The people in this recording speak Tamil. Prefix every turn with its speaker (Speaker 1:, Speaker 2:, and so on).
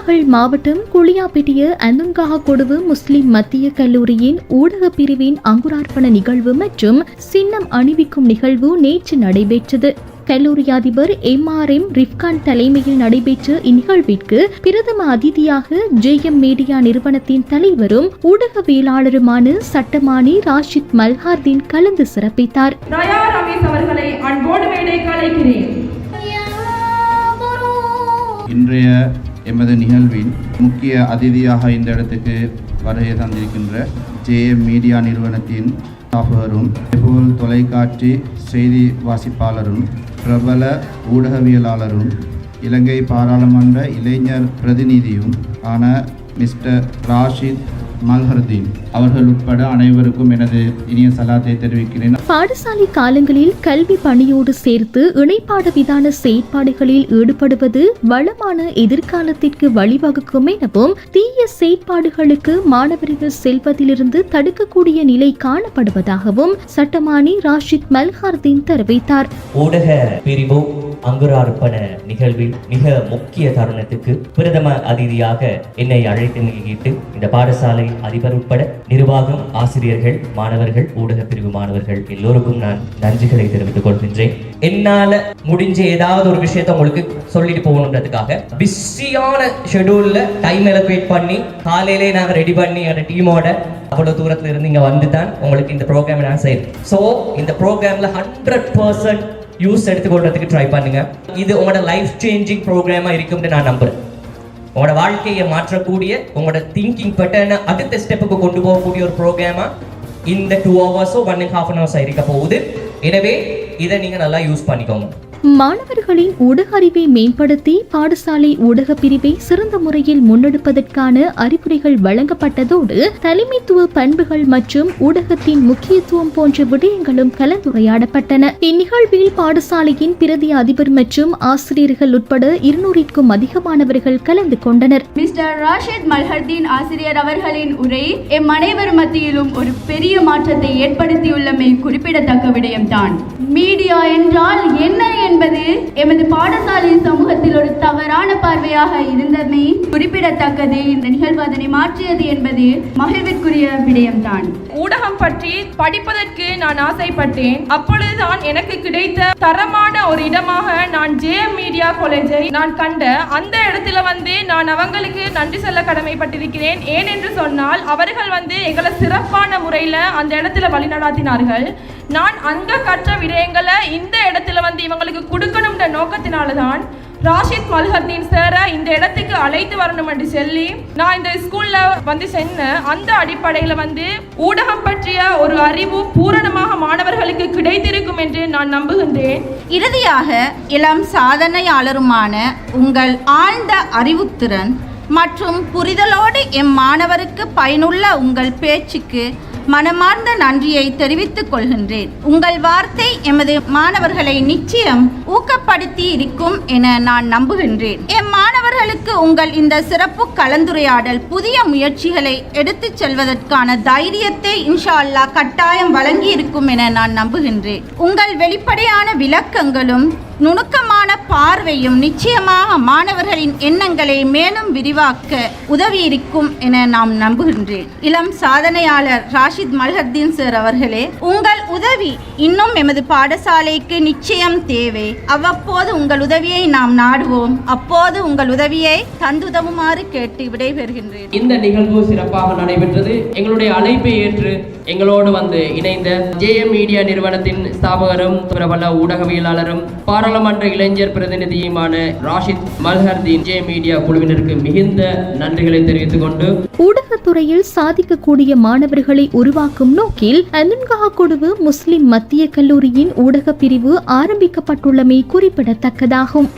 Speaker 1: நாமக்கல் மாவட்டம் குளியாப்பிட்டிய அந்துன்காக கொடுவு முஸ்லிம் மத்திய கல்லூரியின் ஊடக பிரிவின் அங்குரார்ப்பண நிகழ்வு மற்றும் சின்னம் அணிவிக்கும் நிகழ்வு நேற்று நடைபெற்றது. கல்லூரி அதிபர் MRM ரிஃப்கான் தலைமையில் நடைபெற்ற இந்நிகழ்விற்கு பிரதம அதிதியாக JM மீடியா நிறுவனத்தின் தலைவரும் ஊடகவியலாளருமான சட்டமானி ராஷித் மல்ஹார்தீன் கலந்து சிறப்பித்தார்.
Speaker 2: இன்றைய எமது நிகழ்வின் முக்கிய அதிதியாக இந்த இடத்துக்கு வருகை தந்திருக்கின்ற JM மீடியா நிறுவனத்தின் ஸ்தாபகரும் தொலைக்காட்சி செய்தி வாசிப்பாளரும் பிரபல ஊடகவியலாளரும் இலங்கை பாராளுமன்ற இளைஞர் பிரதிநிதியும் ஆன மிஸ்டர் ராஷித் மல்ஹார்தீன் அவர்கள் உட்பட அனைவருக்கும் எனது இனிய சலாத்தை தெரிவிக்கிறேன்.
Speaker 1: பாடசாலை காலங்களில் கல்வி பணியோடு சேர்த்து இணைப்பாட விதான செயற்பாடுகளில் ஈடுபடுவது வளமான எதிர்காலத்திற்கு வழிவகுக்கும் எனவும் தீய செயற்பாடுகளுக்கு மாணவர்கள் செல்வதிலிருந்து தடுக்கக்கூடிய நிலை காணப்படுவதாகவும் சட்டமானி ராஷித் மல்ஹார்தீன் தெரிவித்தார்.
Speaker 3: ஊடக பிரிவு அங்குரார்ப்பண நிகழ்வில் மிக முக்கிய தருணத்துக்கு பிரதம அதிதியாக என்னை அழைத்து நிகழ்த்து இந்த பாடசாலை அதிபர் உட்பட நிர்வாகம், ஆசிரியர்கள், மாணவர்கள், ஊடக பிரிவு மாணவர்கள் எல்லோருக்கும் நான் நன்றிகளை தெரிவித்துக் கொள்கின்றேன். என்னால முடிஞ்ச ஏதாவது ஒரு விஷயத்த உங்களுக்கு சொல்லிட்டு போகணுன்றதுக்காக பிஸியான ஷெடியூல்ல டைம் எலோகேட் பண்ணி காலையிலே நாங்க ரெடி பண்ணி அந்த டீமோட அவ்வளவு தூரத்துல இருந்து இங்க வந்து தான் உங்களுக்கு இந்த ப்ரோக்ராம் நான் செய்யறேன். ஸோ இந்த ப்ரோக்ராம்ல 100% யூஸ் எடுத்துக்கொள்றதுக்கு ட்ரை பண்ணுங்க. இது உங்களோட லைஃப் சேஞ்சிங் ப்ரோக்ராமா இருக்கும்னு நான் நம்புறேன். உங்களோட வாழ்க்கையை மாற்றக்கூடிய, உங்களோட திங்கிங் பேட்டர்னை அடுத்த ஸ்டெப்புக்கு கொண்டு போகக்கூடிய ஒரு ப்ரோக்ராமா இந்த 2 hours 1.5 hours இருக்க போகுது. எனவே இதை நீங்க நல்லா யூஸ் பண்ணிக்கோங்க.
Speaker 1: மாணவர்களின் ஊடக அறிவை மேம்படுத்தி பாடசாலை ஊடக பிரிவை சிறந்த முறையில் முன்னெடுப்பதற்கான அறிவுரைகள் வழங்கப்பட்டதோடு தலைமைத்துவ பண்புகள் மற்றும் ஊடகத்தின் முக்கியத்துவம் போன்ற விடயங்களும் கலந்துரையாடப்பட்டன. இந்நிகழ்வில் பாடசாலையின் பிரதி அதிபர் மற்றும் ஆசிரியர்கள் உட்பட 200க்கும் அதிகமானவர்கள் கலந்து கொண்டனர்.
Speaker 4: மிஸ்டர் ராஷித் மல்ஹார்தீன் ஆசிரியர் அவர்களின் உரை எம் அனைவர் மத்தியிலும் ஒரு பெரிய மாற்றத்தை ஏற்படுத்தியுள்ளமை குறிப்பிடத்தக்க விடயம்தான். மீடியா என்றால் என்ன என்பது எமது பாடசாலை சமூகத்தில் ஒரு தவறான பார்வையாக இருந்தமை குறிப்பிடத்தக்கது. இந்த நிகழ்வு அதனை மாற்றியது என்பது மகிழ்விற்குரிய விடயம்தான்.
Speaker 5: ஊடகம் பற்றி படிப்பதற்கு நான் ஆசைப்பட்டேன். அப்பொழுதுதான் எனக்கு கிடைத்த தரமான ஒரு இடமாக நான் JM மீடியா காலேஜை நான் கண்ட அந்த இடத்துல நான் அவங்களுக்கு நன்றி சொல்ல கடமைப்பட்டிருக்கிறேன். ஏனென்று சொன்னால் அவர்கள் எங்களை சிறப்பான முறையில் அந்த இடத்துல வழிநடாத்தினார்கள். நான் அங்க கற்ற விடயங்களை இந்த இடத்துல இவங்களுக்கு கொடுக்கணும்ன்ற நோக்கத்தினால்தான் ராஷித் மல்ஹார்தீன் சாரை இந்த இடத்துக்கு அழைத்து வரணும் என்று சொல்லி நான் இந்த ஸ்கூல்ல சென்ன அந்த அடிப்படையில் ஊடகம் பற்றிய ஒரு அறிவு பூரணமாக மாணவர்களுக்கு கிடைத்திருக்கும் என்று நான் நம்புகின்றேன்.
Speaker 6: இறுதியாக இளம் சாதனையாளருமான உங்கள் ஆழ்ந்த அறிவுத்திறன் மற்றும் புரிதலோடு எம் மாணவருக்கு பயனுள்ள உங்கள் பேச்சுக்கு மனமார்ந்த நன்றியை தெரிவித்துக் கொள்கின்றேன். உங்கள் வார்த்தை எமது மாணவர்களை நிச்சயம் ஊக்கப்படுத்தி இருக்கும் என நான் நம்புகின்றேன். எம் மாணவர்களுக்கு உங்கள் இந்த சிறப்பு கலந்துரையாடல் புதிய முயற்சிகளை எடுத்துச் செல்வதற்கான தைரியத்தை இன்ஷா அல்லாஹ் கட்டாயம் வழங்கி இருக்கும் என நான் நம்புகின்றேன். உங்கள் வெளிப்படையான விளக்கங்களும் நுணுக்கமான பார்வையும் நிச்சயமாக மாணவர்களின் எண்ணங்களை மேலும் விரிவாக்க உதவியிருக்கும் என நாம் நம்புகின்றேன். இளம் சாதனையாளர் ராஷித் மல்ஹார்தீன் சார் அவர்களே, உங்கள் உதவி இன்னும் எமது பாடசாலைக்கு நிச்சயம் தேவை. அவ்வப்போது உங்கள் உதவியை நாம் நாடுவோம். அப்போது உங்கள் உதவியை தந்துதவுமாறு கேட்டு விடைபெறுகின்றேன்.
Speaker 7: இந்த நிகழ்வு சிறப்பாக நடைபெற்றது. எங்களுடைய அழைப்பை ஏற்று எங்களோடு இணைந்த JM மீடியா நிறுவனத்தின் ஸ்தாபகரும் பிரபல ஊடகவியலாளரும் பாராளுமன்ற இளைஞர் பிரதிநிதியுமான ராஷித் மல்ஹார்தீன் JM மீடியா குழுவினருக்கு மிகுந்த நன்றிகளை தெரிவித்துக் கொண்டு
Speaker 1: ஊடகத்துறையில் சாதிக்கக்கூடிய மாணவர்களை உருவாக்கும் நோக்கில் அந்துன்காக கொடுவு முஸ்லிம் மத்திய கல்லூரியின் ஊடக பிரிவு ஆரம்பிக்கப்பட்டுள்ளமை குறிப்பிடத்தக்கதாகும்.